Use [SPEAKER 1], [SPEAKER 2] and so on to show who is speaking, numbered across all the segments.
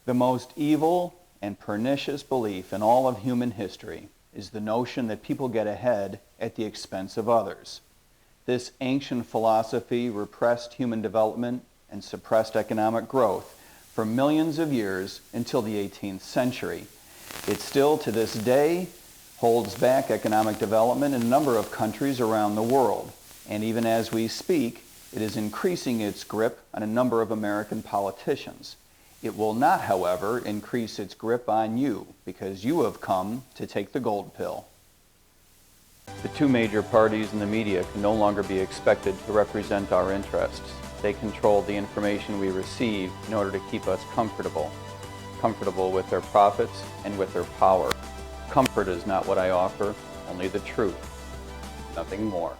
[SPEAKER 1] The most evil and pernicious belief in all of human history is the notion that people get ahead at the expense of others. This ancient philosophy repressed human development and suppressed economic growth for millions of years until the 18th century. It still, to this day, holds back economic development in a number of countries around the world. And even as we speak, it is increasing its grip on a number of American politicians. It will not, however, increase its grip on you, because you have come to take the gold pill. The two major parties in the media can no longer be expected to represent our interests. They control the information we receive in order to keep us comfortable with their profits and with their power. Comfort is not what I offer, only the truth, nothing more.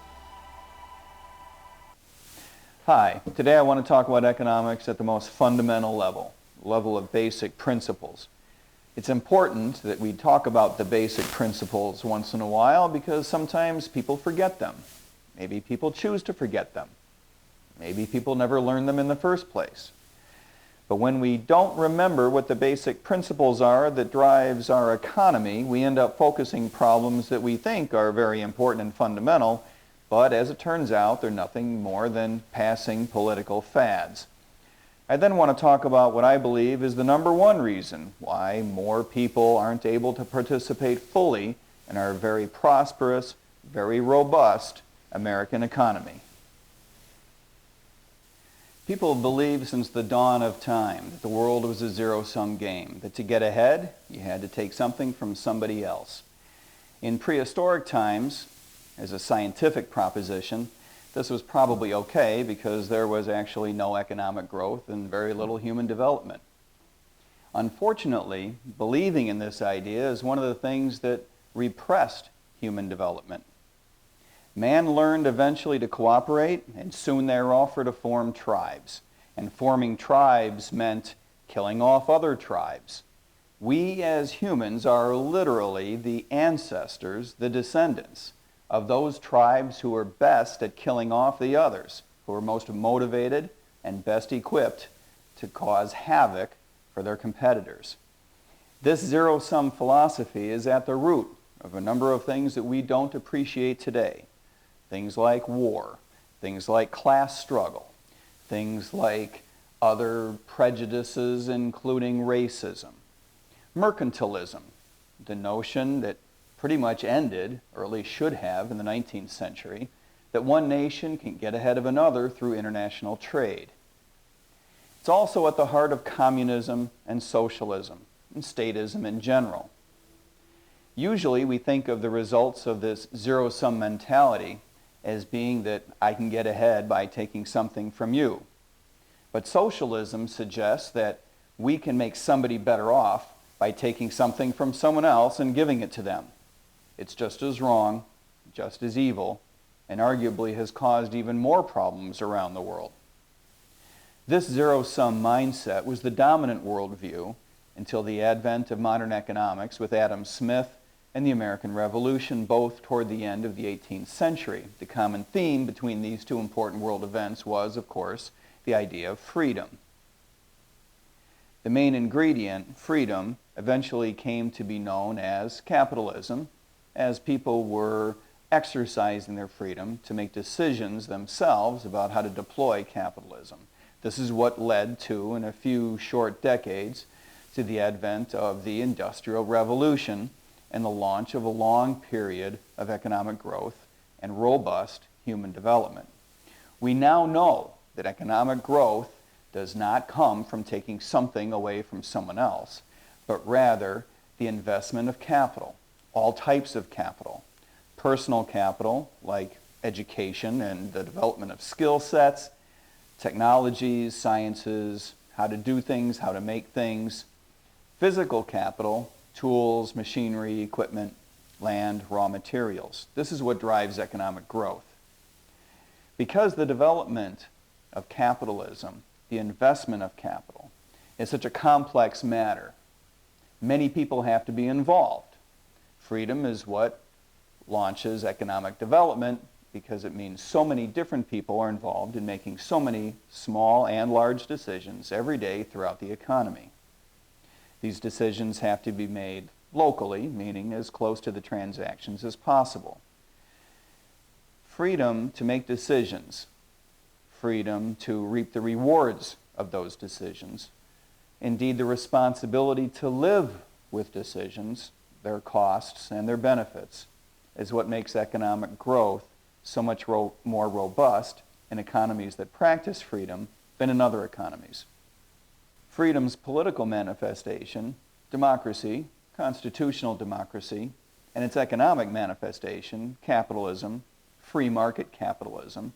[SPEAKER 1] Hi, today I want to talk about economics at the most fundamental level of basic principles. It's important that we talk about the basic principles once in a while because sometimes people forget them. Maybe people choose to forget them. Maybe people never learned them in the first place. But when we don't remember what the basic principles are that drives our economy, we end up focusing problems that we think are very important and fundamental, but as it turns out, they're nothing more than passing political fads. I then want to talk about what I believe is the number one reason why more people aren't able to participate fully in our very prosperous, very robust American economy. People have believed since the dawn of time that the world was a zero-sum game, that to get ahead, you had to take something from somebody else. In prehistoric times, as a scientific proposition, this was probably okay because there was actually no economic growth and very little human development. Unfortunately, believing in this idea is one of the things that repressed human development. Man learned eventually to cooperate and soon thereafter to form tribes. And forming tribes meant killing off other tribes. We as humans are literally the ancestors, the descendants of those tribes who were best at killing off the others, who were most motivated and best equipped to cause havoc for their competitors. This zero-sum philosophy is at the root of a number of things that we don't appreciate today. Things like war, things like class struggle, things like other prejudices including racism. Mercantilism, the notion that pretty much ended, or at least should have, in the 19th century, that one nation can get ahead of another through international trade. It's also at the heart of communism and socialism, and statism in general. Usually we think of the results of this zero-sum mentality as being that I can get ahead by taking something from you. But socialism suggests that we can make somebody better off by taking something from someone else and giving it to them. It's just as wrong, just as evil, and arguably has caused even more problems around the world. This zero-sum mindset was the dominant worldview until the advent of modern economics with Adam Smith and the American Revolution, both toward the end of the 18th century. The common theme between these two important world events was, of course, the idea of freedom. The main ingredient, freedom, eventually came to be known as capitalism, as people were exercising their freedom to make decisions themselves about how to deploy capitalism. This is what led to, in a few short decades, to the advent of the Industrial Revolution and the launch of a long period of economic growth and robust human development. We now know that economic growth does not come from taking something away from someone else, but rather the investment of capital. All types of capital. Personal capital, like education and the development of skill sets, technologies, sciences, how to do things, how to make things. Physical capital, tools, machinery, equipment, land, raw materials. This is what drives economic growth. Because the development of capitalism, the investment of capital, is such a complex matter, many people have to be involved. Freedom is what launches economic development because it means so many different people are involved in making so many small and large decisions every day throughout the economy. These decisions have to be made locally, meaning as close to the transactions as possible. Freedom to make decisions, freedom to reap the rewards of those decisions, indeed the responsibility to live with decisions, their costs and their benefits, is what makes economic growth so much more robust in economies that practice freedom than in other economies. Freedom's political manifestation, democracy, constitutional democracy, and its economic manifestation, capitalism, free market capitalism,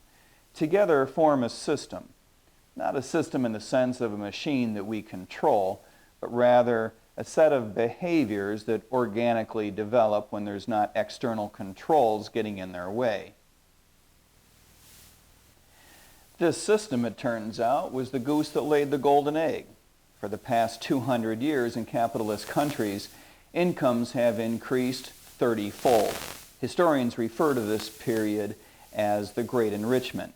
[SPEAKER 1] together form a system. Not a system in the sense of a machine that we control, but rather a set of behaviors that organically develop when there's not external controls getting in their way. This system, it turns out, was the goose that laid the golden egg. For the past 200 years in capitalist countries, incomes have increased 30-fold. Historians refer to this period as the Great Enrichment.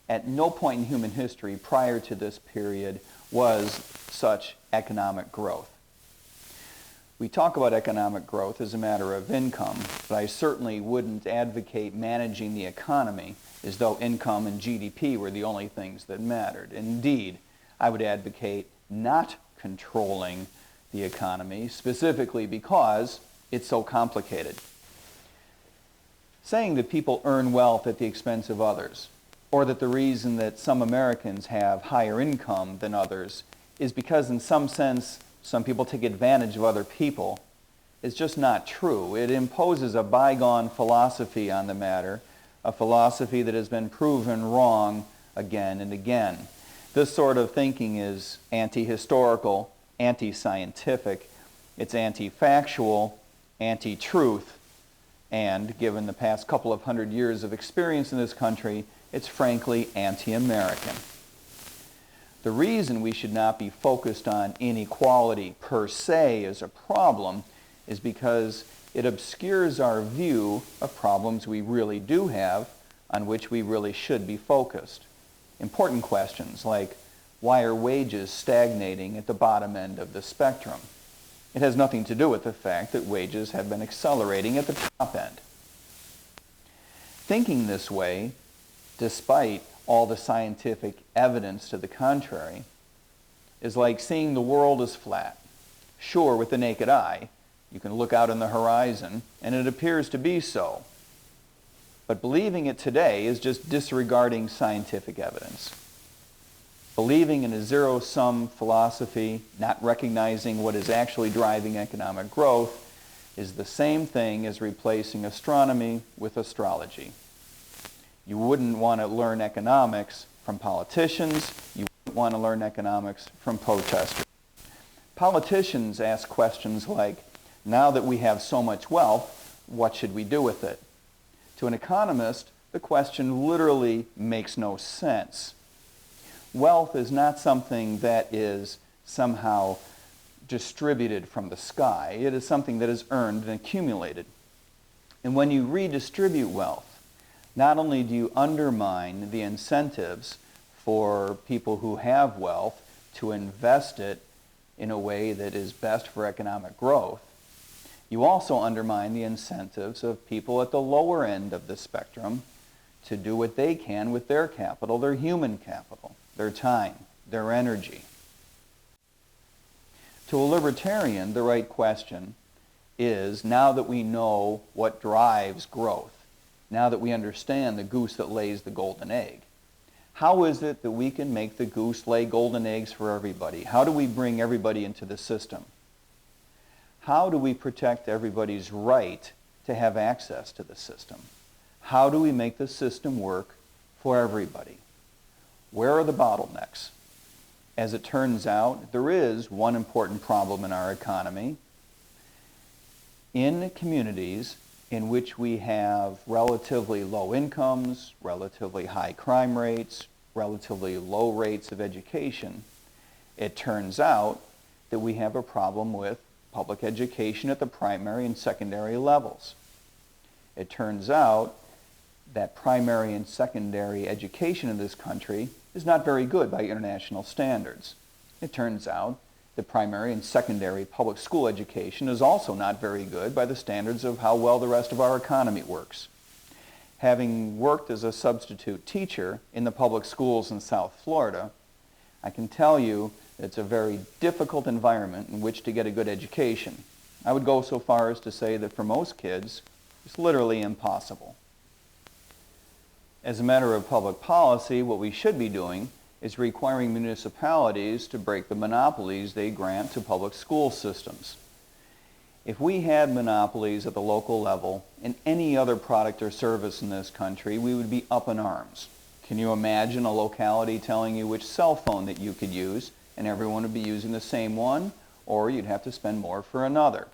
[SPEAKER 1] At no point in human history prior to this period was such economic growth. We talk about economic growth as a matter of income, but I certainly wouldn't advocate managing the economy as though income and GDP were the only things that mattered. Indeed, I would advocate not controlling the economy, specifically because it's so complicated. Saying that people earn wealth at the expense of others, or that the reason that some Americans have higher income than others is because in some sense some people take advantage of other people, is just not true. It imposes a bygone philosophy on the matter, a philosophy that has been proven wrong again and again. This sort of thinking is anti-historical, anti-scientific, it's anti-factual, anti-truth, and given the past couple of hundred years of experience in this country, it's frankly anti-American. The reason we should not be focused on inequality per se as a problem is because it obscures our view of problems we really do have on which we really should be focused. Important questions like, why are wages stagnating at the bottom end of the spectrum? It has nothing to do with the fact that wages have been accelerating at the top end. Thinking this way, despite all the scientific evidence to the contrary, is like seeing the world as flat. Sure, with the naked eye, you can look out on the horizon, and it appears to be so. But believing it today is just disregarding scientific evidence. Believing in a zero-sum philosophy, not recognizing what is actually driving economic growth, is the same thing as replacing astronomy with astrology. You wouldn't want to learn economics from politicians. You wouldn't want to learn economics from protesters. Politicians ask questions like, now that we have so much wealth, what should we do with it? To an economist, the question literally makes no sense. Wealth is not something that is somehow distributed from the sky. It is something that is earned and accumulated. And when you redistribute wealth, not only do you undermine the incentives for people who have wealth to invest it in a way that is best for economic growth, you also undermine the incentives of people at the lower end of the spectrum to do what they can with their capital, their human capital, their time, their energy. To a libertarian, the right question is, now that we know what drives growth, now that we understand the goose that lays the golden egg, how is it that we can make the goose lay golden eggs for everybody? How do we bring everybody into the system? How do we protect everybody's right to have access to the system? How do we make the system work for everybody? Where are the bottlenecks? As it turns out, there is one important problem in our economy. In communities in which we have relatively low incomes, relatively high crime rates, relatively low rates of education, it turns out that we have a problem with public education at the primary and secondary levels. It turns out that primary and secondary education in this country is not very good by international standards. It turns out The primary and secondary public school education is also not very good by the standards of how well the rest of our economy works. Having worked as a substitute teacher in the public schools in South Florida, I can tell you it's a very difficult environment in which to get a good education. I would go so far as to say that for most kids, it's literally impossible. As a matter of public policy, what we should be doing is requiring municipalities to break the monopolies they grant to public school systems. If we had monopolies at the local level in any other product or service in this country, we would be up in arms. Can you imagine a locality telling you which cell phone that you could use and everyone would be using the same one, or you'd have to spend more for another?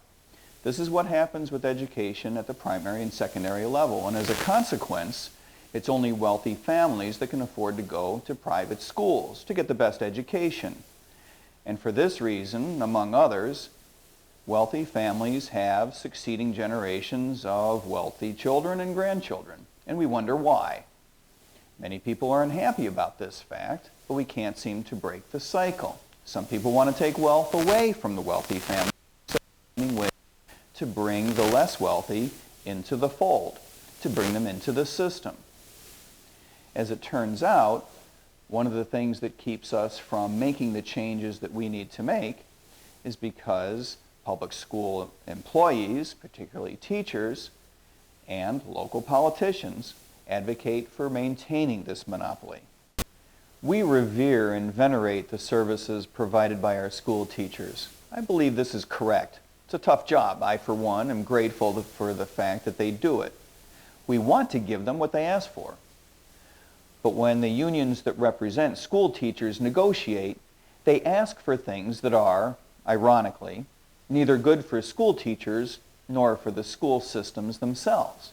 [SPEAKER 1] This is what happens with education at the primary and secondary level, and as a consequence, it's only wealthy families that can afford to go to private schools to get the best education. And for this reason, among others, wealthy families have succeeding generations of wealthy children and grandchildren, and we wonder why. Many people are unhappy about this fact, but we can't seem to break the cycle. Some people want to take wealth away from the wealthy families, finding ways to bring the less wealthy into the fold, to bring them into the system. As it turns out, one of the things that keeps us from making the changes that we need to make is because public school employees, particularly teachers, and local politicians advocate for maintaining this monopoly. We revere and venerate the services provided by our school teachers. I believe this is correct. It's a tough job. I, for one, am grateful for the fact that they do it. We want to give them what they ask for. But when the unions that represent school teachers negotiate, they ask for things that are, ironically, neither good for school teachers nor for the school systems themselves.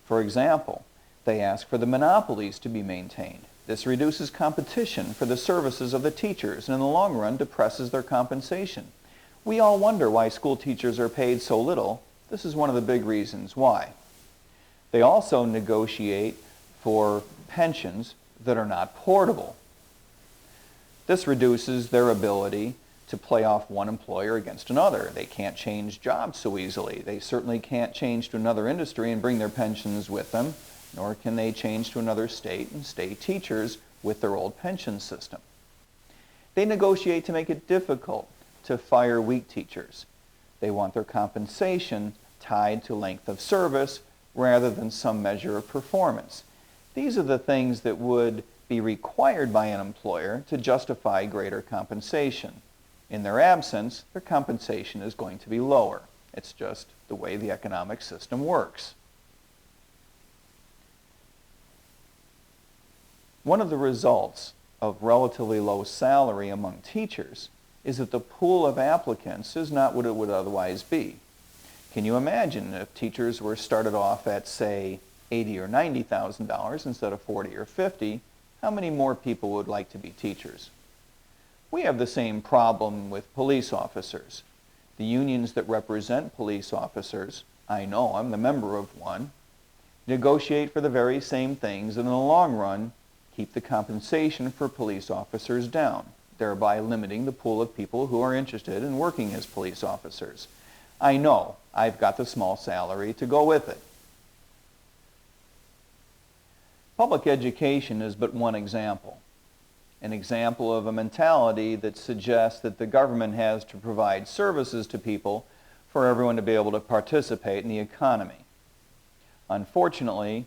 [SPEAKER 1] For example, they ask for the monopolies to be maintained. This reduces competition for the services of the teachers and in the long run depresses their compensation. We all wonder why school teachers are paid so little. This is one of the big reasons why. They also negotiate for pensions that are not portable. This reduces their ability to play off one employer against another. They can't change jobs so easily. They certainly can't change to another industry and bring their pensions with them, nor can they change to another state and stay teachers with their old pension system. They negotiate to make it difficult to fire weak teachers. They want their compensation tied to length of service rather than some measure of performance. These are the things that would be required by an employer to justify greater compensation. In their absence, their compensation is going to be lower. It's just the way the economic system works. One of the results of relatively low salary among teachers is that the pool of applicants is not what it would otherwise be. Can you imagine if teachers were started off at, say, $80,000 or $90,000 instead of $40,000 or $50,000, how many more people would like to be teachers? We have the same problem with police officers. The unions that represent police officers, I know, I'm the member of one, negotiate for the very same things and in the long run keep the compensation for police officers down, thereby limiting the pool of people who are interested in working as police officers. I know, I've got the small salary to go with it. Public education is but one example. An example of a mentality that suggests that the government has to provide services to people for everyone to be able to participate in the economy. Unfortunately,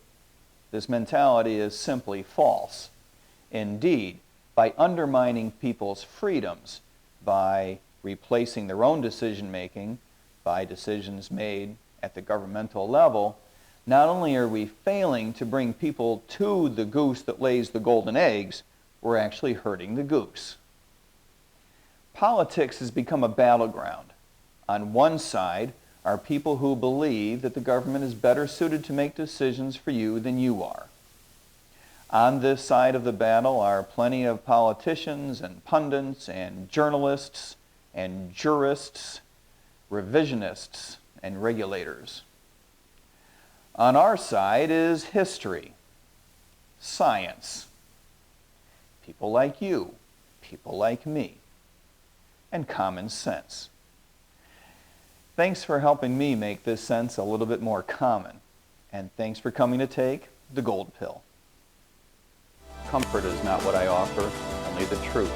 [SPEAKER 1] this mentality is simply false. Indeed, by undermining people's freedoms, by replacing their own decision-making by decisions made at the governmental level, not only are we failing to bring people to the goose that lays the golden eggs, we're actually hurting the goose. Politics has become a battleground. On one side are people who believe that the government is better suited to make decisions for you than you are. On this side of the battle are plenty of politicians and pundits and journalists and jurists, revisionists and regulators. On our side is history, science, people like you, people like me. and common sense. Thanks for helping me make this sense a little bit more common. And thanks for coming to take the gold pill. Comfort is not what I offer, only the truth,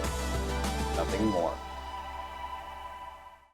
[SPEAKER 1] nothing more.